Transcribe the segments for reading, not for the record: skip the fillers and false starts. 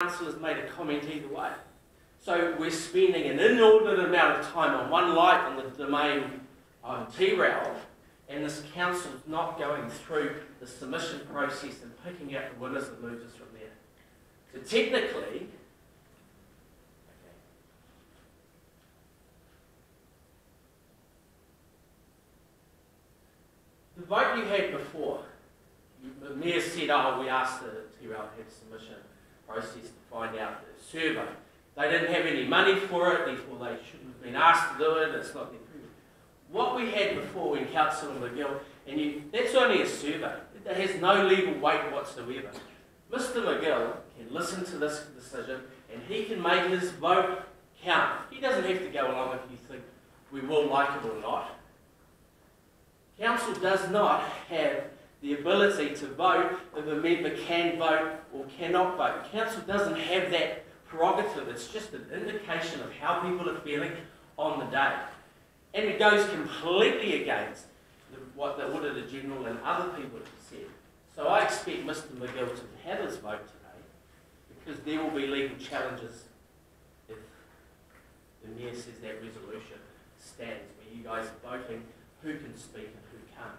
councillors made a comment either way. So we're spending an inordinate amount of time on one light on the domain on T-Rail, and this council's not going through the submission process and picking out the winners and losers from there. So technically, the vote you had before, the Mayor said, oh, we asked the T-Rail to have a submission process to find out the survey. They didn't have any money for it, therefore they shouldn't have been asked to do it, it's not their privilege. What we had before when Councillor McGill, and that's only a survey, it has no legal weight whatsoever. Mr McGill can listen to this decision and he can make his vote count. He doesn't have to go along if you think we will like it or not. Council does not have the ability to vote if a member can vote or cannot vote. Council doesn't have that prerogative. It's just an indication of how people are feeling on the day. And it goes completely against what the Auditor General and other people have said. So I expect Mr McGill to have his vote today, because there will be legal challenges if the Mayor says that resolution stands, where you guys are voting who can speak and who can't.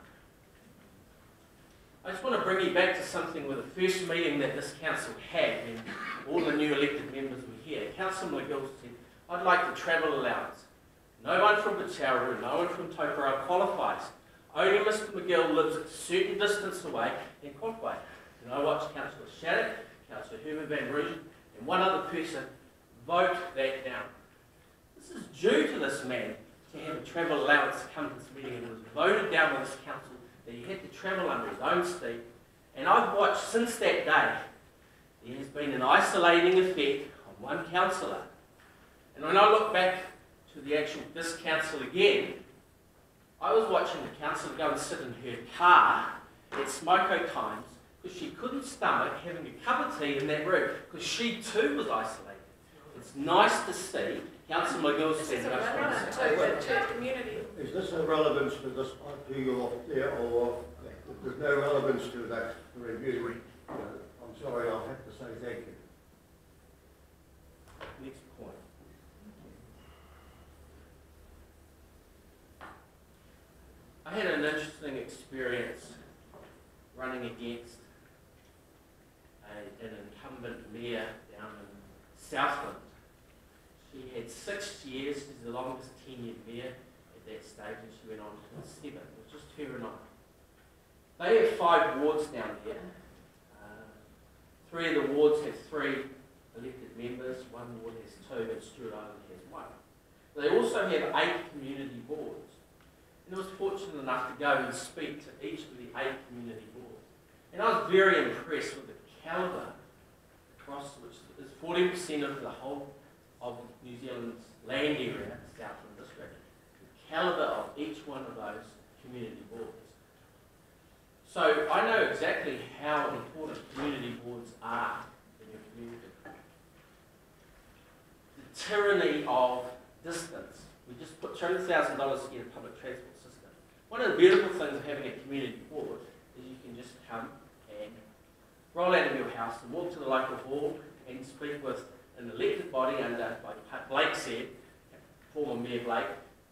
I just want to bring you back to something with the first meeting that this council had when all the new elected members were here. Councillor McGill said, I'd like the travel allowance. No one from Patauru, no one from Tokoroa qualifies. Only Mr McGill lives a certain distance away and qualifies. And I watched Councillor Shattuck, Councillor Herman Van Rooyen, and one other person vote that down. This is due to this man to have a travel allowance come to this meeting, and it was voted down by this council that he had to travel under his own steam. And I've watched since that day, there has been an isolating effect on one councillor. And when I look back to this council again, I was watching the councillor go and sit in her car at smoko times because she couldn't stomach having a cup of tea in that room, because she too was isolated. It's nice to see Councillor McGill said Is this a relevance to this to your there, or there's no relevance to that review? I'm sorry, I'll have to say thank you. Next point. I had an interesting experience running against an incumbent mayor down in Southland. She had 6 years, she's the longest tenured mayor at that stage, and she went on to 7. It was just her and I. They have 5 wards down there. 3 of the wards have 3 elected members, 1 ward has 2, and Stewart Island has 1. They also have 8 community boards. And I was fortunate enough to go and speak to each of the 8 community boards. And I was very impressed with the calibre across, which is 40% of the whole of New Zealand's land area, Southland District, the calibre of each one of those community boards. So I know exactly how important community boards are in your community. The tyranny of distance. We just put $200,000 to get a public transport system. One of the beautiful things of having a community board is you can just come and roll out of your house and walk to the local hall and speak with an elected body under, like Blake said, former Mayor Blake,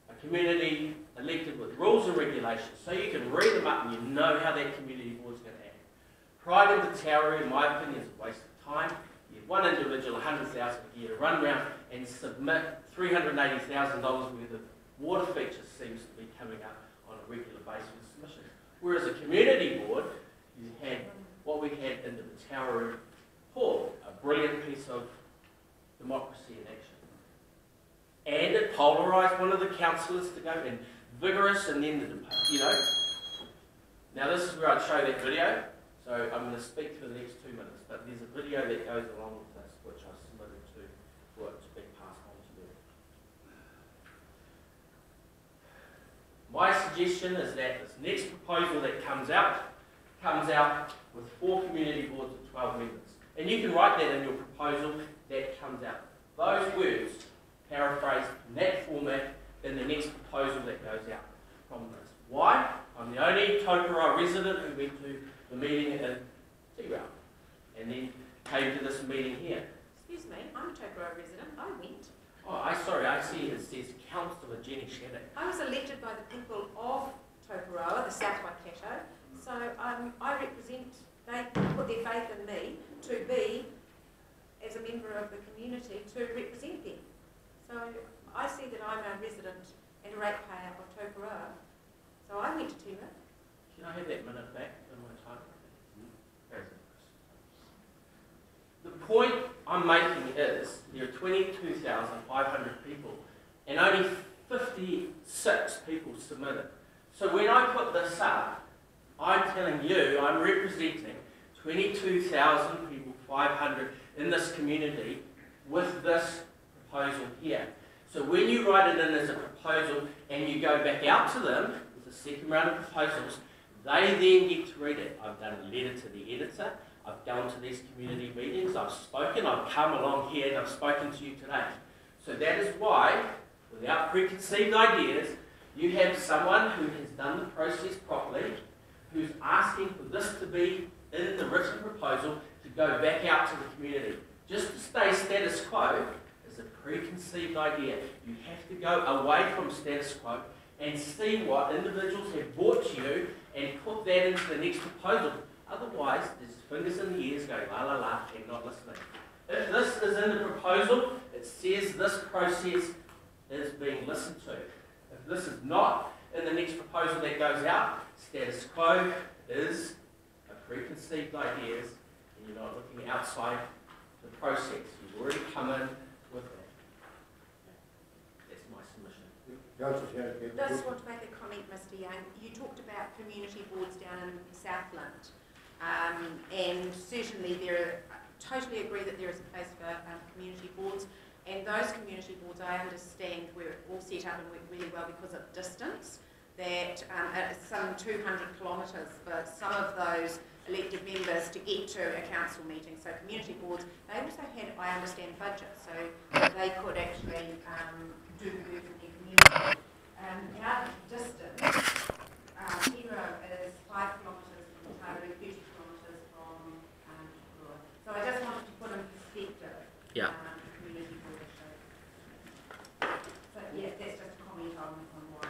a community elected with rules and regulations, so you can read them up and you know how that community board is going to act. Pride in Patauru, in my opinion, is a waste of time. You have one individual, $100,000 a year, to run around and submit $380,000 worth of water features seems to be coming up on a regular basis with submissions. Whereas a community board, you had what we had in the Patauru Hall, a brilliant piece of democracy in action. And it polarised one of the councillors to go in vigorous, and then, Now this is where I'd show that video, so I'm going to speak for the next 2 minutes, but there's a video that goes along with this, which I submitted for it to be passed on to them. My suggestion is that this next proposal that comes out with 4 community boards of 12 members. And you can write that in your proposal that comes out. Those words paraphrased in that format in the next proposal that goes out from this. Why? I'm the only Tokoroa resident who went to the meeting in T-Rail and then came to this meeting here. Tokoroa resident. I went. Oh, I see it says Councillor Jenny Shannon. I was elected by the people of Tokoroa, the South Waikato. So I represent, they put their faith in me to be, as a member of the community, to represent them. So I see that I'm a resident and a ratepayer of Tokoroa. So I went to Te Ra. Can I have that minute back in my time? The point I'm making is there are 22,500 people and only 56 people submitted. So when I put this up, I'm telling you I'm representing 22,000 people, 500 in this community with this proposal here. So when you write it in as a proposal and you go back out to them with the second round of proposals, they then get to read it. I've done a letter to the editor, I've gone to these community meetings, I've spoken, I've come along here and I've spoken to you today. So that is why, without preconceived ideas, you have someone who has done the process properly, who's asking for this to be in the written proposal to go back out to the community. Just to stay status quo is a preconceived idea. You have to go away from status quo and see what individuals have brought to you and put that into the next proposal. Otherwise, there's fingers in the ears going la la la and not listening. If this is in the proposal, it says this process is being listened to. If this is not in the next proposal that goes out, status quo is a preconceived ideas and you're not looking outside the process. You've already come in with that. That's my submission. I just want to make a comment, Mr. Young. You talked about community boards down in Southland, and certainly totally agree that there is a place for community boards, and those community boards I understand were all set up and work really well because of distance, that some 200 kilometres for some of those elected members to get to a council meeting. So community boards, they also had, I understand, budgets, so they could actually do work in their community. Our distance, Te Ra is 5 kilometres from Taru, 30 kilometres from Tokoroa. So I just wanted to put in perspective the community board issue. So yeah, that's just a comment on why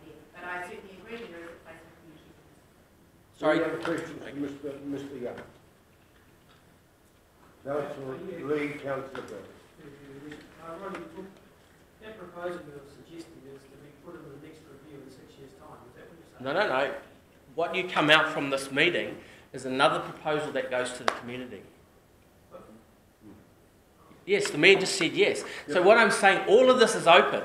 there. But I certainly agree there is a place for community boards. Sorry. Any other questions for Mr. Young? Councillor Lee, Councillor Bell. That proposal you're suggesting is to be put in the next review in 6 years' time. Is that what you're saying? No. What you come out from this meeting is another proposal that goes to the community. Yes, the Mayor just said yes. So what I'm saying, all of this is open.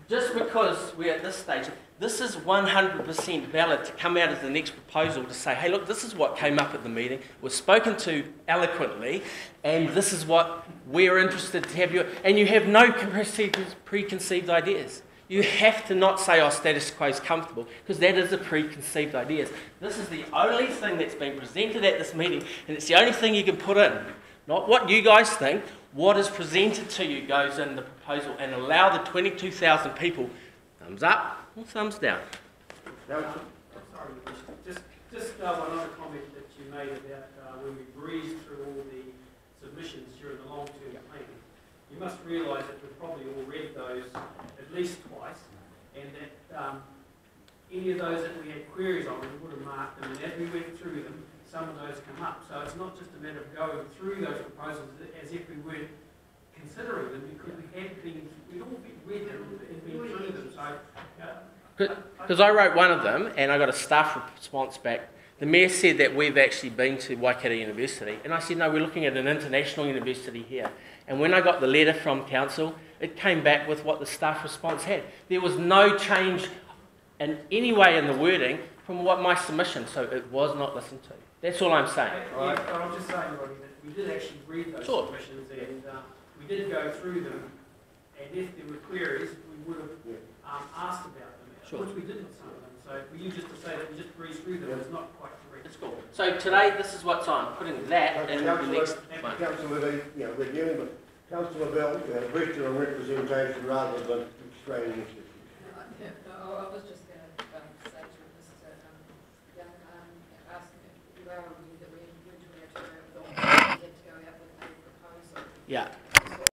Just because we're at this stage, this is 100% valid to come out as the next proposal to say, hey, look, this is what came up at the meeting, was spoken to eloquently, and this is what we're interested to have you. And you have no preconceived ideas. You have to not say, oh, status quo is comfortable, because that is a preconceived ideas. This is the only thing that's been presented at this meeting, and it's the only thing you can put in. Not what you guys think. What is presented to you goes in the proposal, and allow the 22,000 people, thumbs up or thumbs down. Sorry, just one other comment that you made about when we breezed through all the submissions during the long-term plan. You must realise that we've probably all read those at least twice, and that any of those that we had queries on, we would have marked them, and as we went through them, some of those come up. So it's not just a matter of going through those proposals as if we weren't considering them, because we'd all read them and been through them. So, because I wrote one of them and I got a staff response back. The Mayor said that we've actually been to Waikato University, and I said, no, we're looking at an international university here. And when I got the letter from Council, it came back with what the staff response had. There was no change in any way in the wording from what my submission, so it was not listened to. That's all I'm saying. Yeah, but I'm just saying, Roddy, that we did actually read those submissions, and we did go through them, and if there were queries, we would have asked about them, which we did with some of them. So for you just to say that we just breezed through them is not quite correct. It's cool. So today, this is what's on, putting that in the next one. Councillor Lee, reviewing, but Councillor Bell, question on representation rather than extraining issues. I was just going to say to Mr. Young, asking if you are aware that we're going to have to go out with a proposal. Yeah.